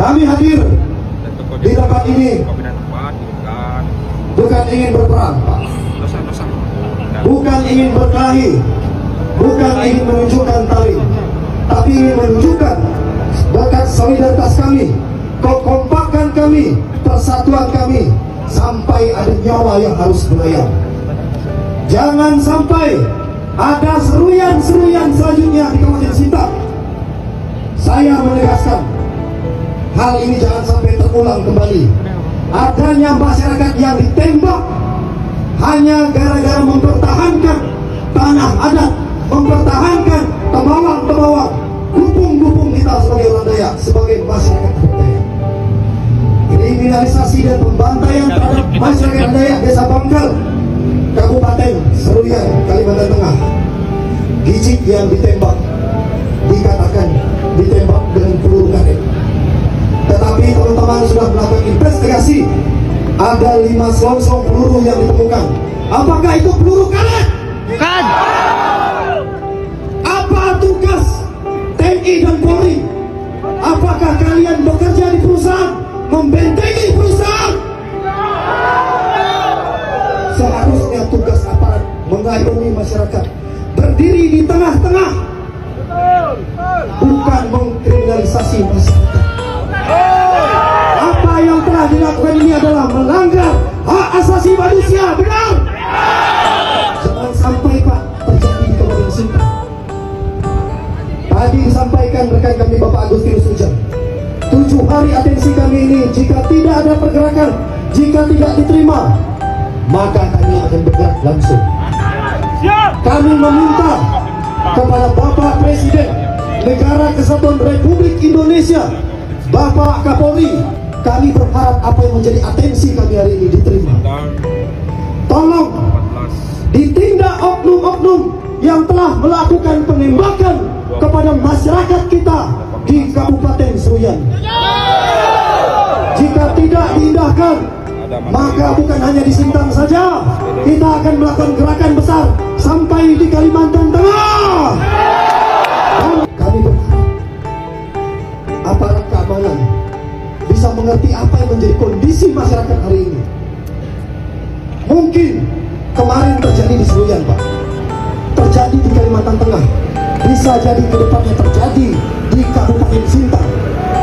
Kami hadir di tempat ini bukan ingin berperang, Pak. Bukan ingin berkelahi, bukan ingin menunjukkan tali, tapi ingin menunjukkan berkat solidaritas kami, kekompakan kami, persatuan kami, sampai ada nyawa yang harus melayang. Jangan sampai ada seruyan-seruyan selanjutnya di Kabupaten Sintang. Saya menegaskan, hal ini jangan sampai terulang kembali. Adanya masyarakat yang ditembak hanya gara-gara mempertahankan tanah adat, mempertahankan temawang-temawang, gupung-gupung kita sebagai orang Dayak, sebagai masyarakat Dayak. Kriminalisasi dan pembantaian terhadap masyarakat Dayak Desa Bangkal, Kabupaten Seruyan, Kalimantan Tengah. Gijik yang ditembak dikatakan ditembak dengan peluru karet. Tetapi teman-teman sudah melakukan investigasi, ada 5 selongsong peluru yang ditemukan. Apakah itu peluru karet? Bukan. Apa tugas TNI dan Polri? Apakah kalian bekerja di perusahaan, membentengi perusahaan? Seharusnya tugas aparat mengayomi masyarakat, berdiri di tengah-tengah, bukan mengkriminalisasi masyarakat. Apa yang telah dilakukan ini adalah melanggar hak asasi manusia, benar? Jangan sampai, Pak, terjadi di Kabupaten Sintang. Tadi disampaikan rekan kami Bapak Agustinus Ujang, 7 hari atensi kami ini, jika tidak ada pergerakan, jika tidak diterima, maka kami akan bergerak langsung. Kami meminta kepada Bapak Presiden Negara Kesatuan Republik Indonesia, Bapak Kapolri, kami berharap apa yang menjadi atensi kami hari ini diterima. Tolong ditindak oknum-oknum yang telah melakukan penembakan kepada masyarakat kita di Kabupaten Seruyan. Jika tidak diindahkan, maka bukan hanya di Sintang saja, kita akan melakukan gerakan besar sampai di Kalimantan Tengah. Dan kami berharap aparat keamanan bisa mengerti apa yang menjadi kondisi masyarakat hari ini. Mungkin kemarin terjadi di Seruyan, Pak, terjadi di Kalimantan Tengah, bisa jadi ke depannya terjadi di Kabupaten Sintang,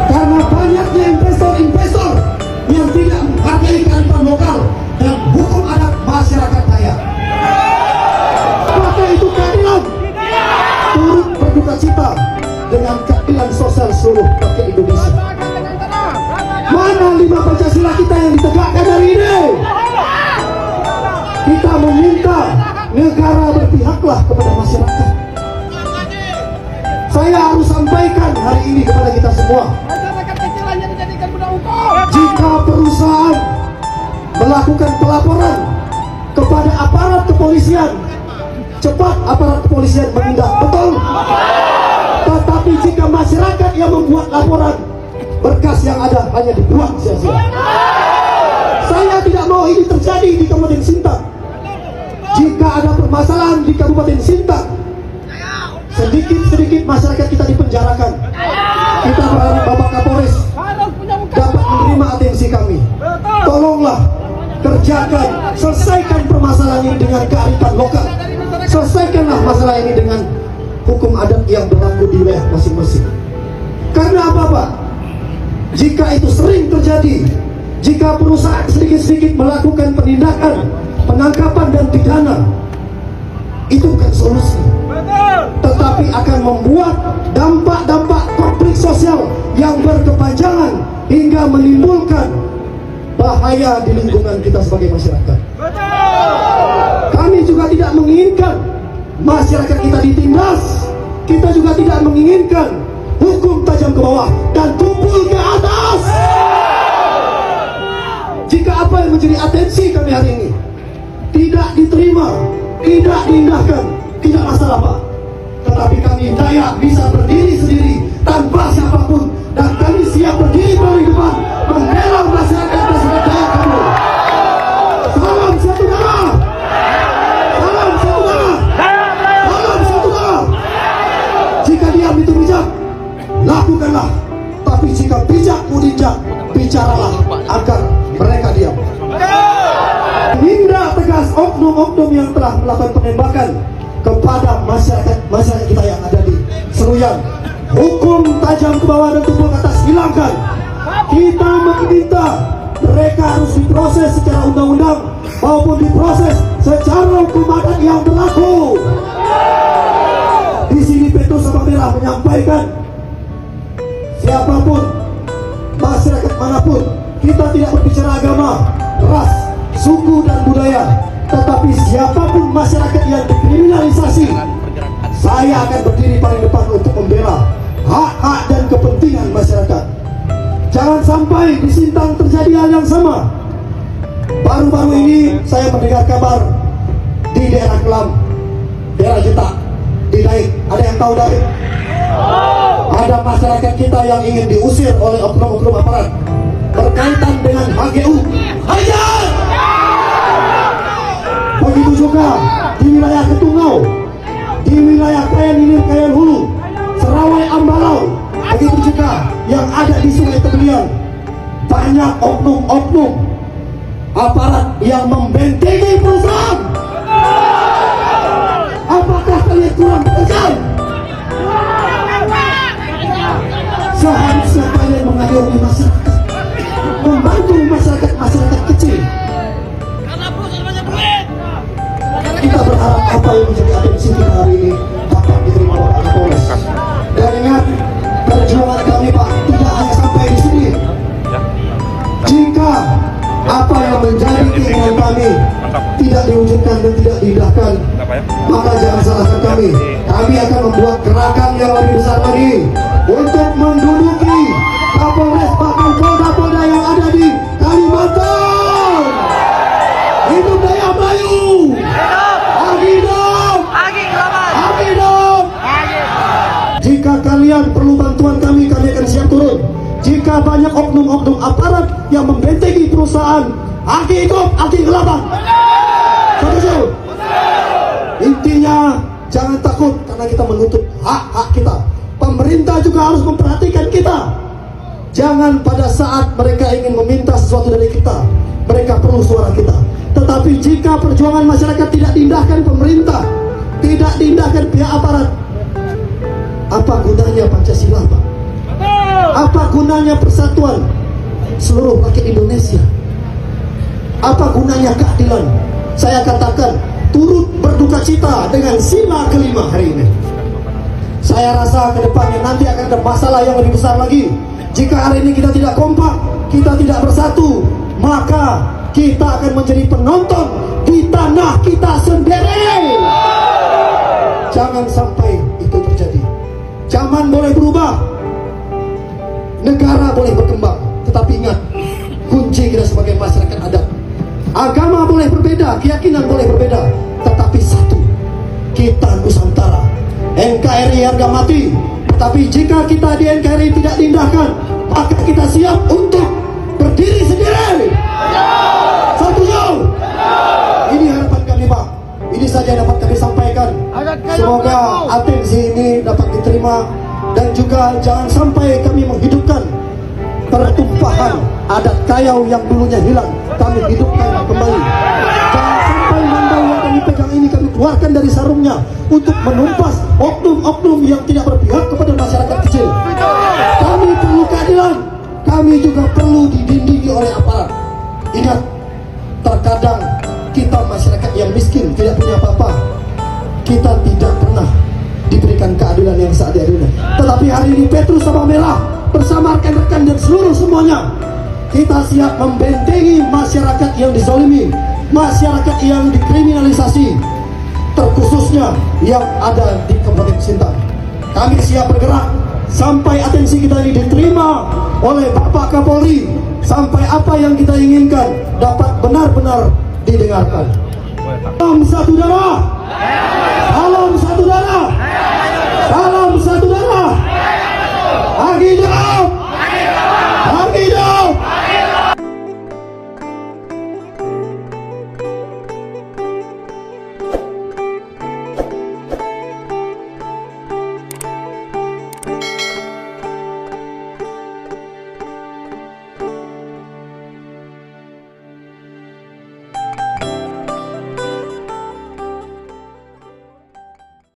karena banyaknya investor-investor yang tidak menghargai kearifan lokal dan hukum adat masyarakat Dayak. Maka itu keadilan. Turut berduka cita dengan keadilan sosial seluruh rakyat Indonesia. Mana 5 Pancasila kita yang ditegakkan hari ini? Kita meminta negara berpihaklah kepada masyarakat. Saya harus sampaikan hari ini kepada kita semua, jika perusahaan melakukan pelaporan kepada aparat kepolisian, cepat aparat kepolisian menindak, betul. Tetapi jika masyarakat yang membuat laporan, berkas yang ada hanya dibuang sia-sia. Saya tidak mau ini terjadi di Kabupaten Sintang. Jika ada permasalahan di Kabupaten Sintang, sedikit-sedikit masyarakat kita dipenjarakan. Kita berharap Bapak Kapolres dapat menerima atensi kami. Tolonglah kerjakan, selesaikan permasalahan ini dengan kearifan lokal. Selesaikanlah masalah ini dengan hukum adat yang berlaku di wilayah masing-masing. Karena apa, Pak? Jika itu sering terjadi, jika perusahaan sedikit-sedikit melakukan penindakan, penangkapan dan pidana, itu bukan solusi, tetapi akan membuat dampak-dampak konflik sosial yang berkepanjangan hingga menimbulkan bahaya di lingkungan kita sebagai masyarakat. Kami juga tidak menginginkan masyarakat kita ditindas. Kita juga tidak menginginkan hukum tajam ke bawah dan tumpul ke atas. Jika apa yang menjadi atensi kami hari ini tidak diterima, tidak diindahkan, tidak masalah, Pak. Tetapi kami Dayak bisa berdiri sendiri tanpa siapapun, dan kami siap berdiri paling depan membela masyarakat masyarakat Dayak kami. Salam satu darah, salam satu darah, salam satu darah. Jika diam itu bijak, lakukanlah. Tapi jika bijak mau Merah melakukan penembakan kepada masyarakat kita yang ada di Seruyan. Hukum tajam ke bawah dan tumpul ke atas hilangkan. Kita meminta mereka harus diproses secara undang-undang maupun diproses secara hukum adat yang berlaku. Di sini Petrus Sabang Merah menyampaikan, siapapun, masyarakat manapun, kita tidak berbicara agama, ras, suku dan budaya, tetapi siapapun masyarakat yang dikriminalisasi, saya akan berdiri paling depan untuk membela hak-hak dan kepentingan masyarakat. Jangan sampai di Sintang terjadi hal yang sama. Baru-baru ini saya mendengar kabar di daerah Kelam, daerah Jetak, di Daik. Ada yang tahu Daik? Ada masyarakat kita yang ingin diusir oleh oknum-oknum aparat berkaitan dengan HGU. Hajar! Begitu juga di wilayah Ketungau, di wilayah Kayan Ilir, Kayan Hulu, Serawai, Ambalau. Begitu juga yang ada di Sungai Tebelian. Banyak oknum-oknum aparat yang membentengi perusahaan. Apakah kalian kurang tegas? Seharusnya kalian mengayomi masyarakat, membantu masyarakat kecil. Kita berharap apa yang menjadi atensi kita hari ini dapat diterima oleh Kapolres. Dan ingat, perjuangan kami Pak tidak hanya sampai di sini. Jika apa yang menjadi keinginan kami tidak diwujudkan dan tidak diindahkan, maka jangan salahkan kami. Kami akan membuat gerakan yang lebih besar lagi untuk menduduki Kapolres bahkan Polda-Polda yang ada di Kalimantan. Hidup Daya Melayu. Jika kalian perlu bantuan kami akan siap turun. Jika banyak oknum-oknum aparat yang membentengi perusahaan, aki hidup, aki gelabang. Setuju? Intinya jangan takut karena kita menuntut hak-hak kita. Pemerintah juga harus memperhatikan kita. Jangan pada saat mereka ingin meminta sesuatu dari kita, mereka perlu suara kita. Tetapi jika perjuangan masyarakat tidak diindahkan pemerintah, tidak diindahkan pihak aparat, apa gunanya Pancasila, Pak? Apa gunanya persatuan seluruh rakyat Indonesia? Apa gunanya keadilan? Saya katakan turut berduka cita dengan sila kelima hari ini. Saya rasa ke depannya nanti akan ada masalah yang lebih besar lagi. Jika hari ini kita tidak kompak, kita tidak bersatu, maka kita akan menjadi penonton di tanah kita sendiri. Jangan sampai itu terjadi. Zaman boleh berubah, negara boleh berkembang, tetapi ingat, kunci kita sebagai masyarakat adat, agama boleh berbeda, keyakinan boleh berbeda, tetapi satu, kita Nusantara. NKRI harga mati, tapi jika kita di NKRI tidak diindahkan, maka kita siap untuk berdiri sendiri. Setuju? Ini harapan kami Pak. Ini saja dapat kami sampaikan. Semoga atensi ini dapat diterima dan juga jangan sampai kami menghidupkan pertumpahan adat Kayau yang dulunya hilang, kami hidupkan kembali. Jangan sampai mandau yang kami pegang ini kami keluarkan dari sarungnya untuk menumpas oknum-oknum yang tidak berpihak kepada masyarakat kecil. Kami perlu keadilan, kami juga perlu didindingi oleh aparat. Ingat, terkadang kita masyarakat yang miskin, tidak punya apa-apa, kita tidak pernah diberikan keadilan yang seadil-adilnya. Tetapi hari ini Petrus Sabang Merah bersama rekan-rekan dan seluruh semuanya, kita siap membentengi masyarakat yang dizalimi, masyarakat yang dikriminalisasi, terkhususnya yang ada di Kabupaten Sintang. Kami siap bergerak sampai atensi kita ini diterima oleh Bapak Kapolri, sampai apa yang kita inginkan dapat benar-benar didengarkan. Salam satu darah.